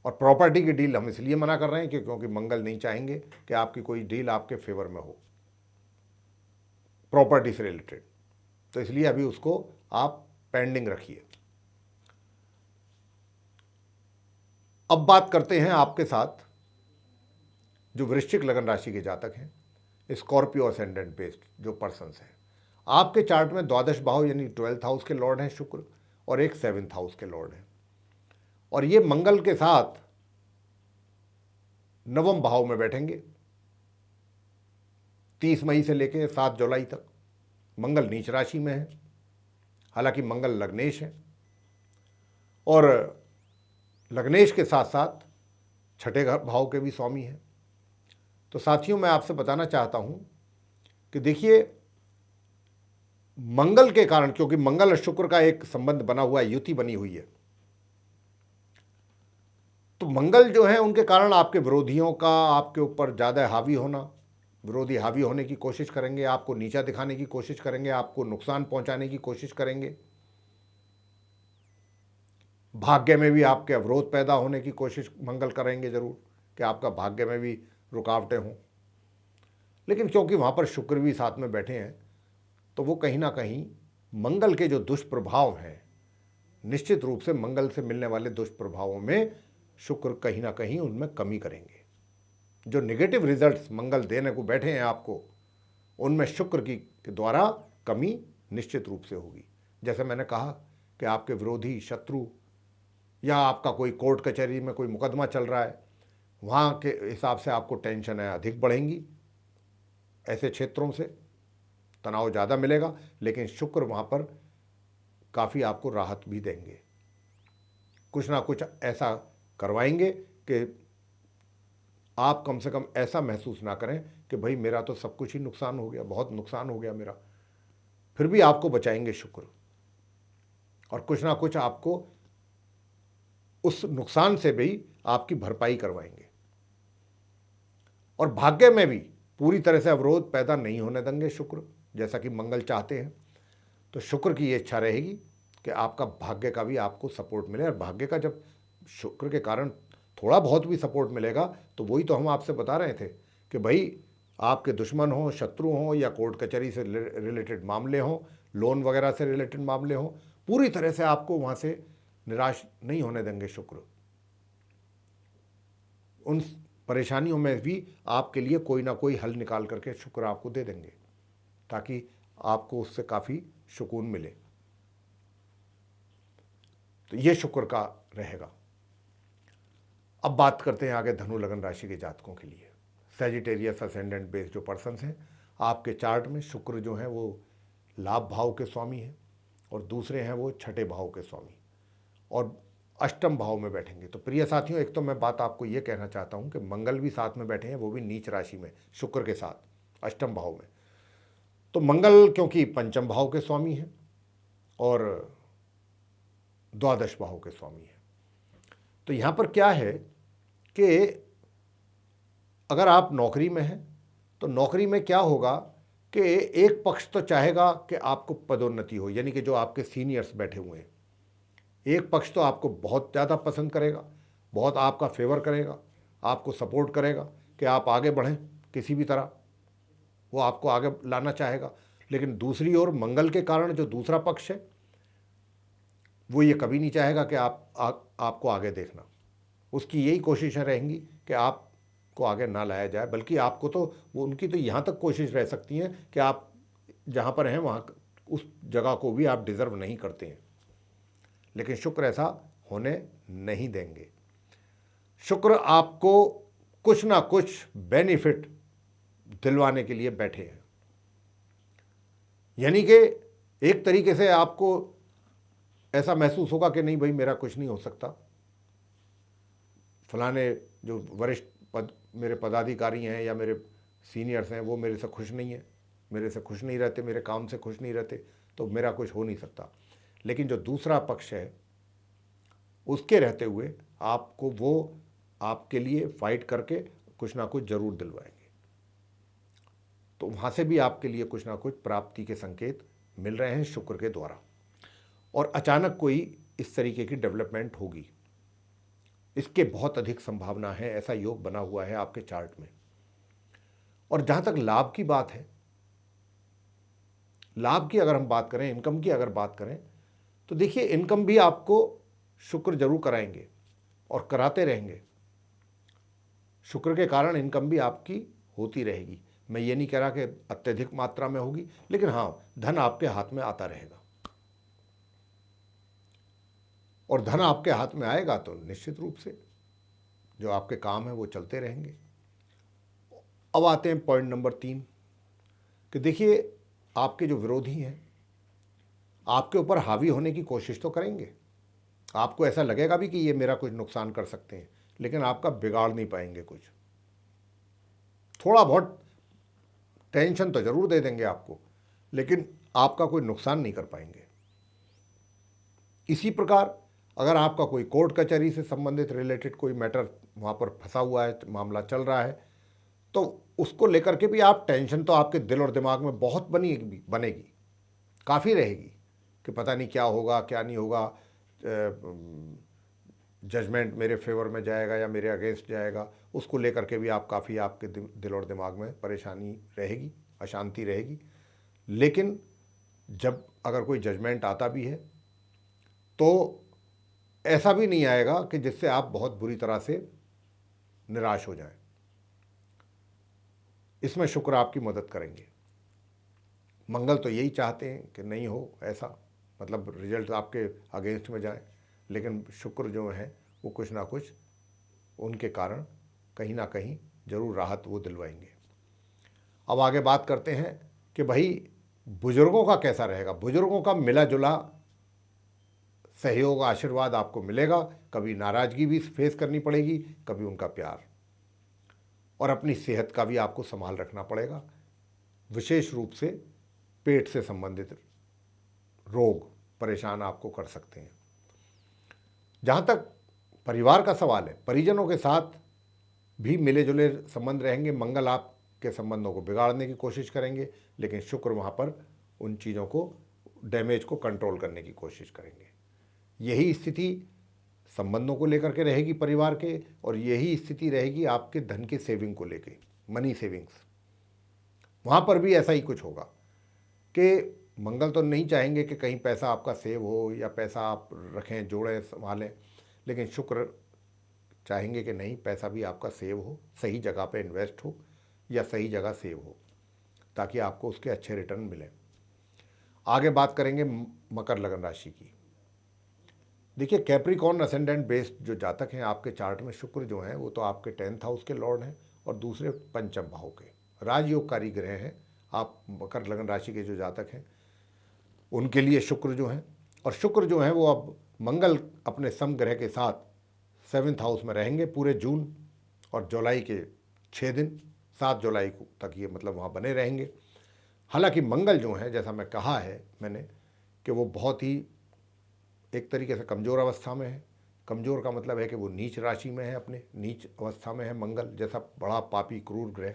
और प्रॉपर्टी की डील हम इसलिए मना कर रहे हैं क्योंकि मंगल नहीं चाहेंगे कि आपकी कोई डील आपके फेवर में हो प्रॉपर्टी से रिलेटेड। तो इसलिए अभी उसको आप पेंडिंग रखिए। अब बात करते हैं आपके साथ जो वृश्चिक लगन राशि के जातक हैं, स्कॉर्पियो असेंडेंट बेस्ड जो पर्सन्स हैं। आपके चार्ट में द्वादश भाव यानी 12th हाउस के लॉर्ड हैं शुक्र, और एक 7th हाउस के लॉर्ड हैं, और ये मंगल के साथ नवम भाव में बैठेंगे 30 मई से लेकर 7 जुलाई तक। मंगल नीच राशि में है, हालांकि मंगल लग्नेश है, और लग्नेश के साथ साथ छठे भाव के भी स्वामी हैं। तो साथियों, मैं आपसे बताना चाहता हूं कि देखिए, मंगल के कारण, क्योंकि मंगल और शुक्र का एक संबंध बना हुआ है, युति बनी हुई है, तो मंगल जो है उनके कारण आपके विरोधियों का आपके ऊपर ज़्यादा हावी होना, विरोधी हावी होने की कोशिश करेंगे, आपको नीचा दिखाने की कोशिश करेंगे, आपको नुकसान पहुंचाने की कोशिश करेंगे, भाग्य में भी आपके अवरोध पैदा होने की कोशिश मंगल करेंगे जरूर, कि आपका भाग्य में भी रुकावटें हों। लेकिन क्योंकि वहाँ पर शुक्र भी साथ में बैठे हैं, तो वो कहीं ना कहीं मंगल के जो दुष्प्रभाव हैं, निश्चित रूप से मंगल से मिलने वाले दुष्प्रभावों में शुक्र कहीं ना कहीं उनमें कमी करेंगे। जो नेगेटिव रिजल्ट्स मंगल देने को बैठे हैं आपको, उनमें शुक्र की के द्वारा कमी निश्चित रूप से होगी। जैसे मैंने कहा कि आपके विरोधी, शत्रु, या आपका कोई कोर्ट कचहरी में कोई मुकदमा चल रहा है, वहाँ के हिसाब से आपको टेंशनें अधिक बढ़ेंगी, ऐसे क्षेत्रों से तनाव ज़्यादा मिलेगा। लेकिन शुक्र वहाँ पर काफ़ी आपको राहत भी देंगे, कुछ ना कुछ ऐसा करवाएंगे कि आप कम से कम ऐसा महसूस ना करें कि भाई मेरा तो सब कुछ ही नुकसान हो गया, बहुत नुकसान हो गया मेरा। फिर भी आपको बचाएंगे शुक्र, और कुछ ना कुछ आपको उस नुकसान से भी आपकी भरपाई करवाएंगे। और भाग्य में भी पूरी तरह से अवरोध पैदा नहीं होने देंगे शुक्र, जैसा कि मंगल चाहते हैं। तो शुक्र की ये इच्छा रहेगी कि आपका भाग्य का भी आपको सपोर्ट मिले, और भाग्य का जब शुक्र के कारण थोड़ा बहुत भी सपोर्ट मिलेगा, तो वही तो हम आपसे बता रहे थे कि भाई आपके दुश्मन हो, शत्रु हो, या कोर्ट कचहरी से रिलेटेड मामले हों, लोन वगैरह से रिलेटेड मामले हों, पूरी तरह से आपको वहाँ से निराश नहीं होने देंगे शुक्र। उन परेशानियों में भी आपके लिए कोई ना कोई हल निकाल करके शुक्र आपको दे देंगे, ताकि आपको उससे काफ़ी सुकून मिले। तो ये शुक्र का रहेगा। अब बात करते हैं आगे धनु लगन राशि के जातकों के लिए। सैजिटेरियस असेंडेंट बेस्ड जो पर्सन्स हैं, आपके चार्ट में शुक्र जो हैं वो लाभ भाव के स्वामी हैं, और दूसरे हैं वो छठे भाव के स्वामी, और अष्टम भाव में बैठेंगे। तो प्रिय साथियों, एक तो मैं बात आपको ये कहना चाहता हूँ कि मंगल भी साथ में बैठे हैं, वो भी नीच राशि में शुक्र के साथ अष्टम भाव में। तो मंगल क्योंकि पंचम भाव के स्वामी हैं और द्वादश भाव के स्वामी हैं, तो यहाँ पर क्या है कि अगर आप नौकरी में हैं तो नौकरी में क्या होगा कि एक पक्ष तो चाहेगा कि आपको पदोन्नति हो, यानी कि जो आपके सीनियर्स बैठे हुए हैं, एक पक्ष तो आपको बहुत ज़्यादा पसंद करेगा, बहुत आपका फेवर करेगा, आपको सपोर्ट करेगा कि आप आगे बढ़ें किसी भी तरह, वो आपको आगे लाना चाहेगा। लेकिन दूसरी ओर मंगल के कारण जो दूसरा पक्ष है वो ये कभी नहीं चाहेगा कि आपको आगे देखना। उसकी यही कोशिशें रहेंगी कि आपको आगे ना लाया जाए, बल्कि आपको तो वो उनकी तो यहाँ तक कोशिश रह सकती है कि आप जहाँ पर हैं वहाँ उस जगह को भी आप डिज़र्व नहीं करते हैं। लेकिन शुक्र ऐसा होने नहीं देंगे। शुक्र आपको कुछ ना कुछ बेनिफिट दिलवाने के लिए बैठे हैं। यानी कि एक तरीके से आपको ऐसा महसूस होगा कि नहीं भाई मेरा कुछ नहीं हो सकता, फलाने जो वरिष्ठ मेरे पदाधिकारी हैं या मेरे सीनियर्स हैं वो मेरे से खुश नहीं है, मेरे से खुश नहीं रहते, मेरे काम से खुश नहीं रहते, तो मेरा कुछ हो नहीं सकता। लेकिन जो दूसरा पक्ष है उसके रहते हुए आपको वो आपके लिए फाइट करके कुछ ना कुछ जरूर दिलवाएंगे। तो वहाँ से भी आपके लिए कुछ ना कुछ प्राप्ति के संकेत मिल रहे हैं शुक्र के द्वारा। और अचानक कोई इस तरीके की डेवलपमेंट होगी, इसके बहुत अधिक संभावना है। ऐसा योग बना हुआ है आपके चार्ट में। और जहाँ तक लाभ की बात है, लाभ की अगर हम बात करें, इनकम की अगर बात करें, तो देखिए इनकम भी आपको शुक्र जरूर कराएंगे और कराते रहेंगे। शुक्र के कारण इनकम भी आपकी होती रहेगी। मैं ये नहीं कह रहा कि अत्यधिक मात्रा में होगी, लेकिन हाँ, धन आपके हाथ में आता रहेगा। और धन आपके हाथ में आएगा तो निश्चित रूप से जो आपके काम है वो चलते रहेंगे। अब आते हैं पॉइंट नंबर 3 कि देखिए आपके जो विरोधी हैं आपके ऊपर हावी होने की कोशिश तो करेंगे। आपको ऐसा लगेगा भी कि ये मेरा कुछ नुकसान कर सकते हैं, लेकिन आपका बिगाड़ नहीं पाएंगे कुछ। थोड़ा बहुत टेंशन तो जरूर दे देंगे आपको, लेकिन आपका कोई नुकसान नहीं कर पाएंगे। इसी प्रकार अगर आपका कोई कोर्ट कचहरी से संबंधित रिलेटेड कोई मैटर वहाँ पर फंसा हुआ है, मामला चल रहा है, तो उसको लेकर के भी आप टेंशन तो आपके दिल और दिमाग में बहुत बनेगी, काफ़ी रहेगी कि पता नहीं क्या होगा क्या नहीं होगा, जजमेंट मेरे फेवर में जाएगा या मेरे अगेंस्ट जाएगा। उसको लेकर के भी आप काफ़ी आपके दिल और दिमाग में परेशानी रहेगी, अशांति रहेगी। लेकिन जब अगर कोई जजमेंट आता भी है तो ऐसा भी नहीं आएगा कि जिससे आप बहुत बुरी तरह से निराश हो जाएं। इसमें शुक्र आपकी मदद करेंगे। मंगल तो यही चाहते हैं कि नहीं हो ऐसा, मतलब रिजल्ट आपके अगेंस्ट में जाए, लेकिन शुक्र जो है वो कुछ ना कुछ उनके कारण कहीं ना कहीं जरूर राहत वो दिलवाएंगे। अब आगे बात करते हैं कि भाई बुजुर्गों का कैसा रहेगा। बुजुर्गों का मिला जुला सहयोग आशीर्वाद आपको मिलेगा। कभी नाराज़गी भी फेस करनी पड़ेगी, कभी उनका प्यार, और अपनी सेहत का भी आपको संभाल रखना पड़ेगा। विशेष रूप से पेट से संबंधित रोग परेशान आपको कर सकते हैं। जहाँ तक परिवार का सवाल है, परिजनों के साथ भी मिले जुले संबंध रहेंगे। मंगल आपके संबंधों को बिगाड़ने की कोशिश करेंगे, लेकिन शुक्र वहाँ पर उन चीज़ों को, डैमेज को कंट्रोल करने की कोशिश करेंगे। यही स्थिति संबंधों को लेकर के रहेगी परिवार के, और यही स्थिति रहेगी आपके धन के सेविंग को लेके, मनी सेविंग्स। वहाँ पर भी ऐसा ही कुछ होगा कि मंगल तो नहीं चाहेंगे कि कहीं पैसा आपका सेव हो या पैसा आप रखें, जोड़ें, संभालें, लेकिन शुक्र चाहेंगे कि नहीं, पैसा भी आपका सेव हो, सही जगह पे इन्वेस्ट हो या सही जगह सेव हो, ताकि आपको उसके अच्छे रिटर्न मिलें। आगे बात करेंगे मकर लगन राशि की। देखिए कैप्रिकॉर्न असेंडेंट बेस्ड जो जातक हैं आपके चार्ट में, शुक्र जो हैं वो तो आपके 10th हाउस के लॉर्ड हैं और दूसरे पंचम भाव के राजयोगकारी ग्रह हैं। आप मकर लगन राशि के जो जातक हैं उनके लिए शुक्र जो हैं, और शुक्र जो हैं वो अब मंगल अपने समग्रह के साथ 7th हाउस में रहेंगे पूरे जून और जुलाई के 6 दिन, 7 जुलाई तक ये मतलब वहाँ बने रहेंगे। हालांकि मंगल जो हैं, जैसा मैं कहा है मैंने, कि वो बहुत ही एक तरीके से कमज़ोर अवस्था में है। कमज़ोर का मतलब है कि वो नीच राशि में है, अपने नीच अवस्था में है मंगल जैसा बड़ा पापी क्रूर ग्रह।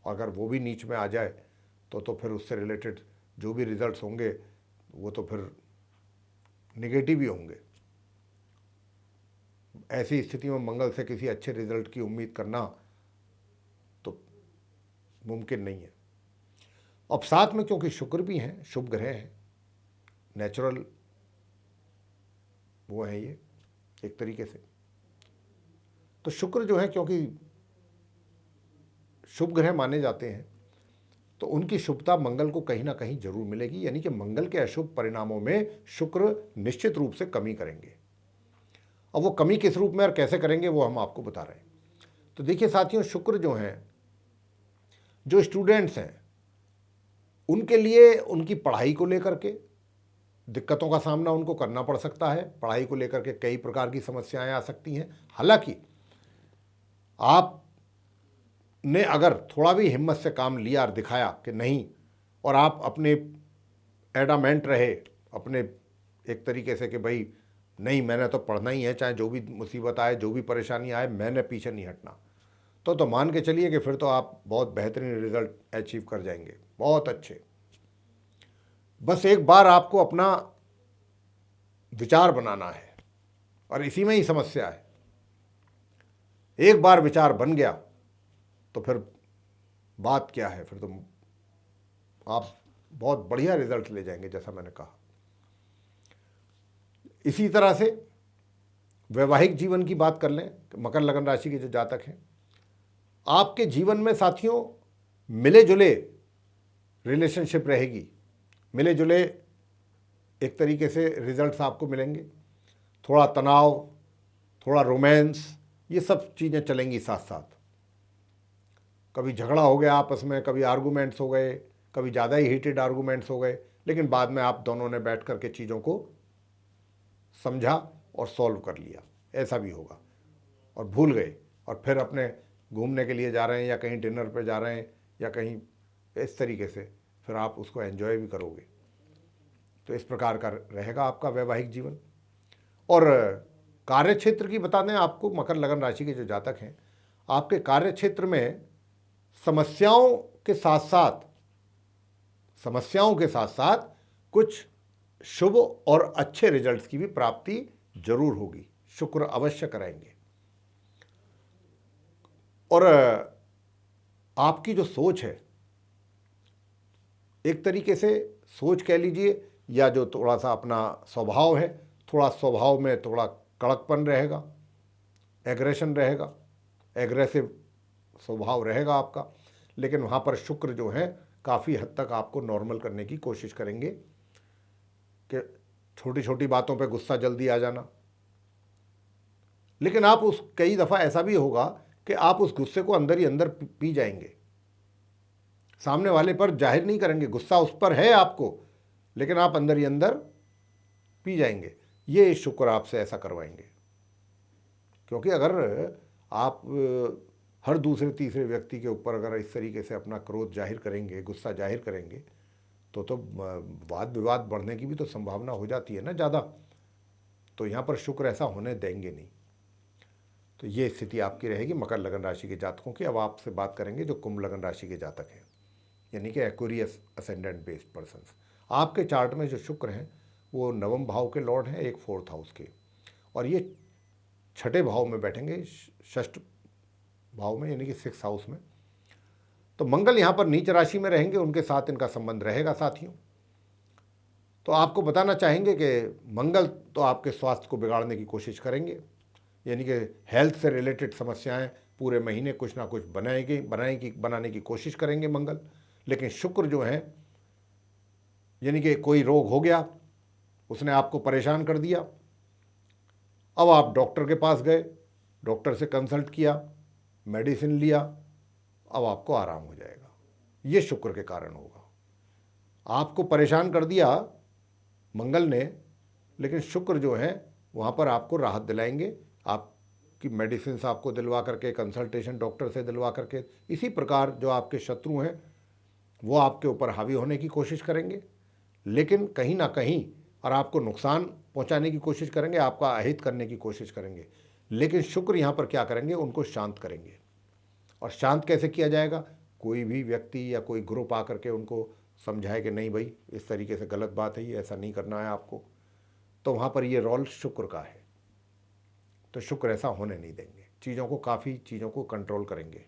और अगर वो भी नीच में आ जाए तो फिर उससे रिलेटेड जो भी रिजल्ट्स होंगे वो तो फिर निगेटिव ही होंगे। ऐसी स्थिति में मंगल से किसी अच्छे रिजल्ट की उम्मीद करना तो मुमकिन नहीं है। अब साथ में क्योंकि शुक्र भी हैं, शुभ ग्रह हैं, नेचुरल वो है ये एक तरीके से, तो शुक्र जो है क्योंकि शुभ ग्रह माने जाते हैं तो उनकी शुभता मंगल को कहीं ना कहीं जरूर मिलेगी, यानी कि मंगल के अशुभ परिणामों में शुक्र निश्चित रूप से कमी करेंगे। अब वो कमी किस रूप में और कैसे करेंगे वो हम आपको बता रहे हैं। तो देखिए साथियों, शुक्र जो हैं, जो स्टूडेंट्स हैं, उनके लिए उनकी पढ़ाई को लेकर के दिक्कतों का सामना उनको करना पड़ सकता है। पढ़ाई को लेकर के कई प्रकार की समस्याएं आ सकती हैं। हालांकि आपने अगर थोड़ा भी हिम्मत से काम लिया और दिखाया कि नहीं, और आप अपने एडामेंट रहे अपने एक तरीके से कि भाई नहीं, मैंने तो पढ़ना ही है, चाहे जो भी मुसीबत आए, जो भी परेशानी आए, मैंने पीछे नहीं हटना, तो मान के चलिए कि फिर तो आप बहुत बेहतरीन रिजल्ट अचीव कर जाएंगे, बहुत अच्छे। बस एक बार आपको अपना विचार बनाना है, और इसी में ही समस्या है। एक बार विचार बन गया तो फिर बात क्या है, फिर तो आप बहुत बढ़िया रिजल्ट ले जाएंगे, जैसा मैंने कहा। इसी तरह से वैवाहिक जीवन की बात कर लें, मकर लगन राशि के जो जातक हैं, आपके जीवन में साथियों मिले जुले रिलेशनशिप रहेगी, मिले जुले एक तरीके से रिजल्ट्स आपको मिलेंगे। थोड़ा तनाव, थोड़ा रोमांस, ये सब चीज़ें चलेंगी साथ साथ। कभी झगड़ा हो गया आपस में, कभी आर्गूमेंट्स हो गए, कभी ज़्यादा ही हीटेड आर्गूमेंट्स हो गए, लेकिन बाद में आप दोनों ने बैठ करके चीज़ों को समझा और सॉल्व कर लिया, ऐसा भी होगा। और भूल गए और फिर अपने घूमने के लिए जा रहे हैं या कहीं डिनर पे जा रहे हैं या कहीं इस तरीके से, फिर आप उसको एंजॉय भी करोगे। तो इस प्रकार का रहेगा आपका वैवाहिक जीवन। और कार्य क्षेत्र की बता दें आपको, मकर लगन राशि के जो जातक हैं, आपके कार्य क्षेत्र में समस्याओं के साथ साथ कुछ शुभ और अच्छे रिजल्ट्स की भी प्राप्ति जरूर होगी, शुक्र अवश्य कराएंगे। और आपकी जो सोच है, एक तरीके से सोच कह लीजिए, या जो थोड़ा सा अपना स्वभाव है, थोड़ा स्वभाव में थोड़ा कड़कपन रहेगा, एग्रेशन रहेगा, एग्रेसिव स्वभाव रहेगा आपका, लेकिन वहाँ पर शुक्र जो है काफ़ी हद तक आपको नॉर्मल करने की कोशिश करेंगे कि छोटी छोटी बातों पे गुस्सा जल्दी आ जाना। लेकिन आप उस कई दफ़ा ऐसा भी होगा कि आप उस गुस्से को अंदर ही अंदर पी जाएंगे, सामने वाले पर जाहिर नहीं करेंगे, गुस्सा उस पर है आपको, लेकिन आप अंदर ही अंदर पी जाएंगे। ये शुक्र आपसे ऐसा करवाएंगे, क्योंकि अगर आप हर दूसरे तीसरे व्यक्ति के ऊपर अगर इस तरीके से अपना क्रोध जाहिर करेंगे, गुस्सा जाहिर करेंगे, तो वाद विवाद बढ़ने की भी तो संभावना हो जाती है ना ज़्यादा। तो यहाँ पर शुक्र ऐसा होने देंगे नहीं। तो ये स्थिति आपकी रहेगी मकर लगन राशि के जातकों की। अब आपसे बात करेंगे जो कुंभ लगन राशि के जातक हैं, यानी कि एक्वेरियस असेंडेंट बेस्ड पर्सन्स। आपके चार्ट में जो शुक्र हैं वो नवम भाव के लॉर्ड हैं, एक फोर्थ हाउस के, और ये छठे भाव में बैठेंगे, षष्ठ भाव में, यानी कि सिक्स हाउस में। तो मंगल यहाँ पर नीच राशि में रहेंगे, उनके साथ इनका संबंध रहेगा साथियों। तो आपको बताना चाहेंगे कि मंगल तो आपके स्वास्थ्य को बिगाड़ने की कोशिश करेंगे, यानी कि हेल्थ से रिलेटेड समस्याएं पूरे महीने कुछ ना कुछ बनाने की कोशिश करेंगे मंगल। लेकिन शुक्र जो है, यानी कि कोई रोग हो गया, उसने आपको परेशान कर दिया, अब आप डॉक्टर के पास गए, डॉक्टर से कंसल्ट किया, मेडिसिन लिया, अब आपको आराम हो जाएगा। ये शुक्र के कारण होगा। आपको परेशान कर दिया मंगल ने, लेकिन शुक्र जो है वहाँ पर आपको राहत दिलाएंगे, आपकी मेडिसिन आपको दिलवा करके, कंसल्टेशन डॉक्टर से दिलवा करके। इसी प्रकार जो आपके शत्रु हैं वो आपके ऊपर हावी होने की कोशिश करेंगे, लेकिन कहीं ना कहीं और आपको नुकसान पहुंचाने की कोशिश करेंगे, आपका अहित करने की कोशिश करेंगे। लेकिन शुक्र यहाँ पर क्या करेंगे, उनको शांत करेंगे। और शांत कैसे किया जाएगा, कोई भी व्यक्ति या कोई ग्रुप आकर के उनको समझाए कि नहीं भाई इस तरीके से गलत बात है, ये ऐसा नहीं करना है आपको, तो वहाँ पर ये रोल शुक्र का है। तो शुक्र ऐसा होने नहीं देंगे, चीज़ों को, काफ़ी चीज़ों को कंट्रोल करेंगे।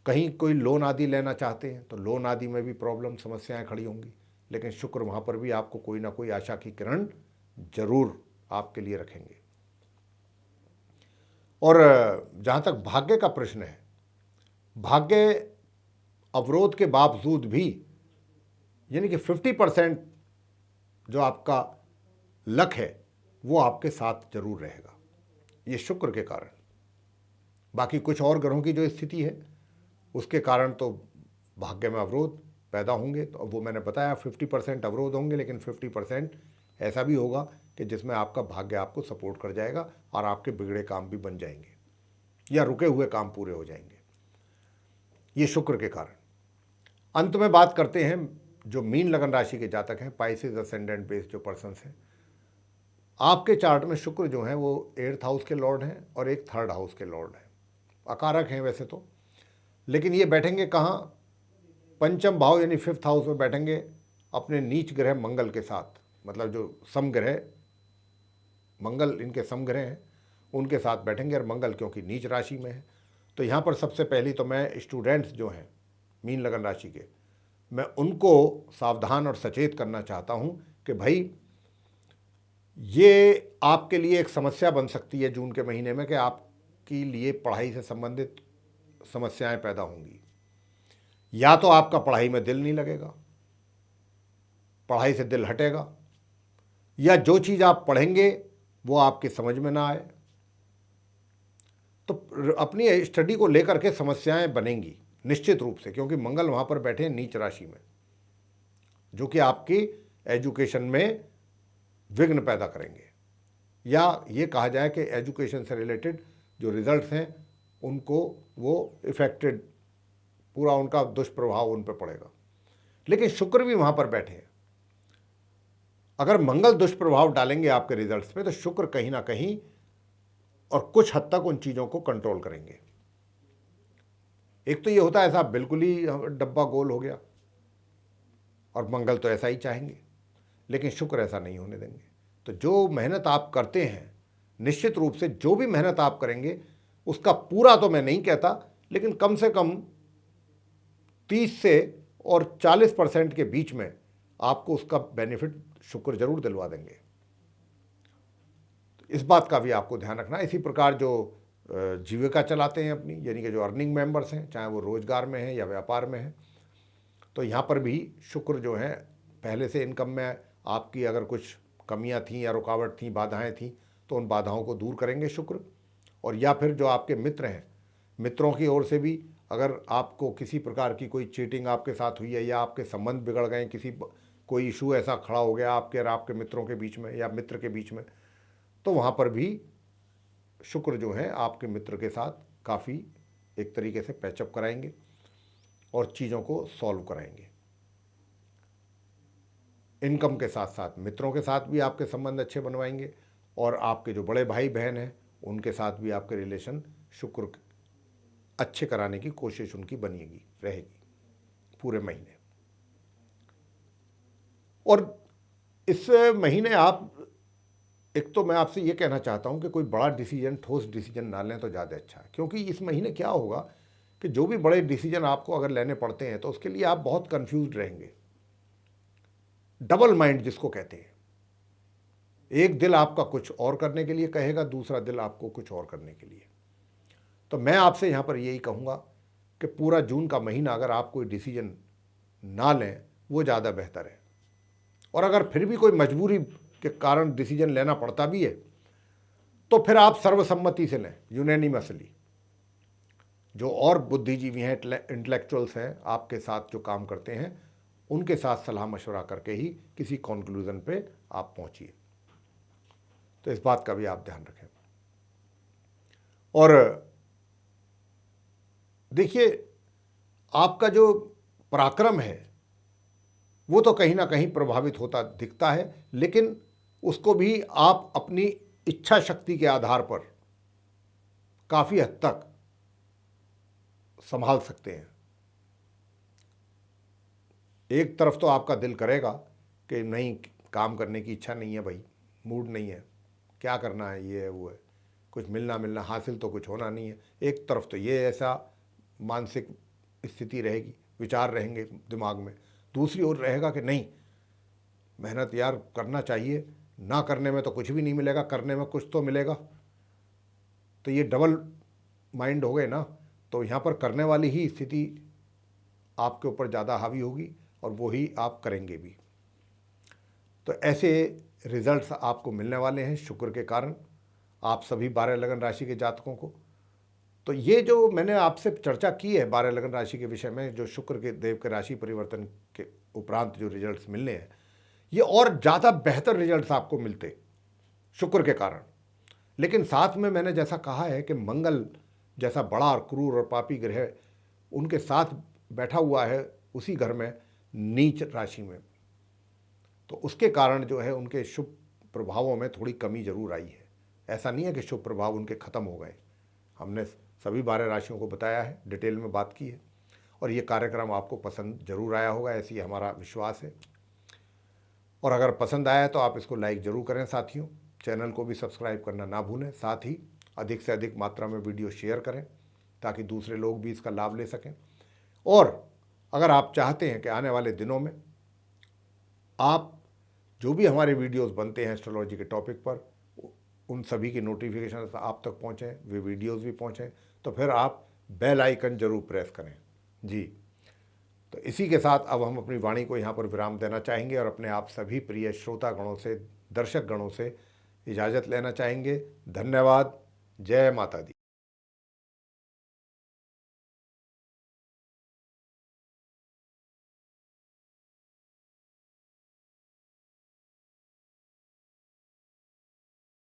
कहीं कोई लोन आदि लेना चाहते हैं तो लोन आदि में भी प्रॉब्लम समस्याएं खड़ी होंगी, लेकिन शुक्र वहाँ पर भी आपको कोई ना कोई आशा की किरण जरूर आपके लिए रखेंगे। और जहाँ तक भाग्य का प्रश्न है, भाग्य अवरोध के बावजूद भी यानी कि 50% जो आपका लक है वो आपके साथ जरूर रहेगा, ये शुक्र के कारण। बाकी कुछ और ग्रहों की जो स्थिति है उसके कारण तो भाग्य में अवरोध पैदा होंगे, तो वो मैंने बताया 50% अवरोध होंगे, लेकिन 50% ऐसा भी होगा कि जिसमें आपका भाग्य आपको सपोर्ट कर जाएगा और आपके बिगड़े काम भी बन जाएंगे या रुके हुए काम पूरे हो जाएंगे, ये शुक्र के कारण। अंत में बात करते हैं जो मीन लगन राशि के जातक हैं, पाइसेस असेंडेंट बेस्ड जो पर्सन्स हैं, आपके चार्ट में शुक्र जो है वो 8th हाउस के लॉर्ड हैं और एक 3rd हाउस के लॉर्ड हैं, अकारक हैं वैसे तो, लेकिन ये बैठेंगे कहाँ? पंचम भाव यानी 5th हाउस में बैठेंगे अपने नीच ग्रह मंगल के साथ, मतलब जो समग्रह मंगल इनके समग्रह हैं उनके साथ बैठेंगे, और मंगल क्योंकि नीच राशि में है। तो यहाँ पर सबसे पहली तो मैं स्टूडेंट्स जो हैं मीन लगन राशि के, मैं उनको सावधान और सचेत करना चाहता हूँ कि भाई ये आपके लिए एक समस्या बन सकती है जून के महीने में कि आपके लिए पढ़ाई से संबंधित समस्याएं पैदा होंगी। या तो आपका पढ़ाई में दिल नहीं लगेगा, पढ़ाई से दिल हटेगा, या जो चीज़ आप पढ़ेंगे वो आपके समझ में ना आए, तो अपनी स्टडी को लेकर के समस्याएं बनेंगी निश्चित रूप से, क्योंकि मंगल वहाँ पर बैठे हैं नीच राशि में, जो कि आपकी एजुकेशन में विघ्न पैदा करेंगे, या ये कहा जाए कि एजुकेशन से रिलेटेड जो रिजल्ट्स हैं उनको वो इफेक्टेड, पूरा उनका दुष्प्रभाव उन पर पड़ेगा। लेकिन शुक्र भी वहाँ पर बैठे हैं, अगर मंगल दुष्प्रभाव डालेंगे आपके रिजल्ट्स पे तो शुक्र कहीं ना कहीं और कुछ हद तक उन चीज़ों को कंट्रोल करेंगे। एक तो ये होता है ऐसा बिल्कुल ही डब्बा गोल हो गया, और मंगल तो ऐसा ही चाहेंगे, लेकिन शुक्र ऐसा नहीं होने देंगे। तो जो मेहनत आप करते हैं, निश्चित रूप से जो भी मेहनत आप करेंगे उसका पूरा तो मैं नहीं कहता, लेकिन कम से कम 30 से और 40% के बीच में आपको उसका बेनिफिट शुक्र जरूर दिलवा देंगे। तो इस बात का भी आपको ध्यान रखना। इसी प्रकार जो जीविका चलाते हैं अपनी, यानी कि जो अर्निंग मेंबर्स हैं, चाहे वो रोजगार में हैं या व्यापार में हैं, तो यहाँ पर भी शुक्र जो है पहले से इनकम में आपकी अगर कुछ कमियाँ थीं या रुकावट थी, बाधाएं थीं, तो उन बाधाओं को दूर करेंगे शुक्र। और या फिर जो आपके मित्र हैं, मित्रों की ओर से भी अगर आपको किसी प्रकार की कोई चीटिंग आपके साथ हुई है या आपके संबंध बिगड़ गए, कोई इशू ऐसा खड़ा हो गया आपके और आपके मित्रों के बीच में या मित्र के बीच में, तो वहाँ पर भी शुक्र जो है आपके मित्र के साथ काफ़ी एक तरीके से पैचअप कराएंगे और चीज़ों को सॉल्व कराएंगे। इनकम के साथ साथ मित्रों के साथ भी आपके संबंध अच्छे बनवाएंगे, और आपके जो बड़े भाई बहन हैं उनके साथ भी आपके रिलेशन शुक्र अच्छे कराने की कोशिश उनकी बनेगी, रहेगी पूरे महीने। और इस महीने आप, एक तो मैं आपसे ये कहना चाहता हूँ कि कोई बड़ा डिसीजन, ठोस डिसीजन ना लें तो ज़्यादा अच्छा है, क्योंकि इस महीने क्या होगा कि जो भी बड़े डिसीजन आपको अगर लेने पड़ते हैं तो उसके लिए आप बहुत कंफ्यूज रहेंगे। डबल माइंड जिसको कहते हैं, एक दिल आपका कुछ और करने के लिए कहेगा, दूसरा दिल आपको कुछ और करने के लिए। तो मैं आपसे यहाँ पर यही कहूँगा कि पूरा जून का महीना अगर आप कोई डिसीजन ना लें वो ज़्यादा बेहतर है। और अगर फिर भी कोई मजबूरी के कारण डिसीजन लेना पड़ता भी है तो फिर आप सर्वसम्मति से लें, यूनैनिमसली। जो और बुद्धिजीवी हैं, इंटेलेक्चुअल्स हैं आपके साथ जो काम करते हैं, उनके साथ सलाह मशवरा करके ही किसी कंक्लूजन पे आप पहुंचिए। तो इस बात का भी आप ध्यान रखें। और देखिए, आपका जो पराक्रम है वो तो कहीं ना कहीं प्रभावित होता दिखता है, लेकिन उसको भी आप अपनी इच्छा शक्ति के आधार पर काफ़ी हद तक संभाल सकते हैं। एक तरफ तो आपका दिल करेगा कि नहीं, काम करने की इच्छा नहीं है भाई, मूड नहीं है, क्या करना है, ये है वो है, कुछ मिलना हासिल तो कुछ होना नहीं है। एक तरफ तो ये ऐसा मानसिक स्थिति रहेगी, विचार रहेंगे दिमाग में। दूसरी ओर रहेगा कि नहीं, मेहनत यार करना चाहिए, ना करने में तो कुछ भी नहीं मिलेगा, करने में कुछ तो मिलेगा। तो ये डबल माइंड हो गए ना, तो यहाँ पर करने वाली ही स्थिति आपके ऊपर ज़्यादा हावी होगी और वो ही आप करेंगे भी। तो ऐसे रिजल्ट्स आपको मिलने वाले हैं शुक्र के कारण, आप सभी 12 लगन राशि के जातकों को। तो ये जो मैंने आपसे चर्चा की है 12 लगन राशि के विषय में, जो शुक्र के देव के राशि परिवर्तन के उपरांत जो रिजल्ट्स मिलने हैं, ये और ज़्यादा बेहतर रिजल्ट्स आपको मिलते शुक्र के कारण। लेकिन साथ में मैंने जैसा कहा है कि मंगल जैसा बड़ा और क्रूर और पापी ग्रह उनके साथ बैठा हुआ है उसी घर में, नीच राशि में, तो उसके कारण जो है उनके शुभ प्रभावों में थोड़ी कमी जरूर आई है। ऐसा नहीं है कि शुभ प्रभाव उनके ख़त्म हो गए। हमने सभी 12 राशियों को बताया है, डिटेल में बात की है, और ये कार्यक्रम आपको पसंद जरूर आया होगा, ऐसी हमारा विश्वास है। और अगर पसंद आया तो आप इसको लाइक ज़रूर करें साथियों, चैनल को भी सब्सक्राइब करना ना भूलें। साथ ही अधिक से अधिक मात्रा में वीडियो शेयर करें ताकि दूसरे लोग भी इसका लाभ ले सकें। और अगर आप चाहते हैं कि आने वाले दिनों में आप जो भी हमारे वीडियोस बनते हैं एस्ट्रोलॉजी के टॉपिक पर, उन सभी की नोटिफिकेशन आप तक पहुँचें, वे वीडियोस भी पहुँचें, तो फिर आप बेल आइकन जरूर प्रेस करें जी। तो इसी के साथ अब हम अपनी वाणी को यहाँ पर विराम देना चाहेंगे और अपने आप सभी प्रिय श्रोतागणों से, दर्शक गणों से इजाज़त लेना चाहेंगे। धन्यवाद। जय माता दी।